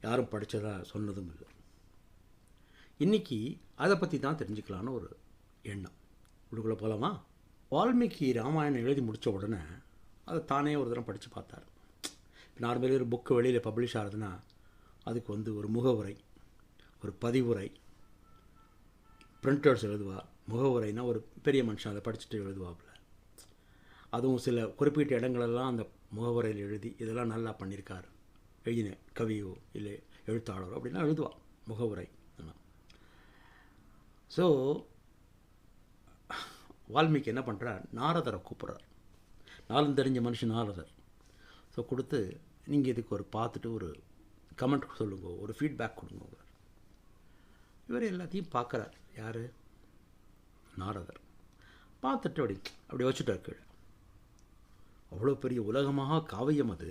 யாரும் படித்ததா சொன்னதும் இல்லை. இன்றைக்கி அதை பற்றி தான் தெரிஞ்சுக்கலான்னு ஒரு எண்ணம். உள்ளுக்குள்ளே போகலாமா? வால்மீகி ராமாயணம் எழுதி முடித்த உடனே அதை தானே ஒரு தரம் படித்து பார்த்தார். நார்மலி ஒரு புக்கு வெளியில் பப்ளிஷ் ஆகுதுன்னா அதுக்கு ஒரு முகவுரை, ஒரு பதிவுரை, பிரிண்டர்ஸ் எழுதுவா. முகவுரைனா ஒரு பெரிய மனுஷன் அதை படிச்சுட்டு எழுதுவாப்புல. அதுவும் சில குறிப்பிட்ட இடங்களெல்லாம் அந்த முகவுரையில் எழுதி இதெல்லாம் நல்லா பண்ணியிருக்கார் எழுதின கவியோ இல்லை எழுத்தாளரோ அப்படின்னா எழுதுவா முகவுரை. ஸோ வால்மீகி என்ன பண்ணுறார், நாரதரை கூப்பிட்றார். நாளும் தெரிஞ்ச மனுஷன் நாரதர். ஸோ கொடுத்து நீங்கள் இதுக்கு ஒரு பார்த்துட்டு ஒரு கமெண்ட் சொல்லுங்க, ஒரு ஃபீட்பேக் கொடுங்க. இவர் எல்லாத்தையும் பார்க்குறார். யார்? நாரதர். பார்த்துட்டு அப்படி வச்சுட்டார் கீழே. அவ்வளோ பெரிய உலகமாக காவியம் அது.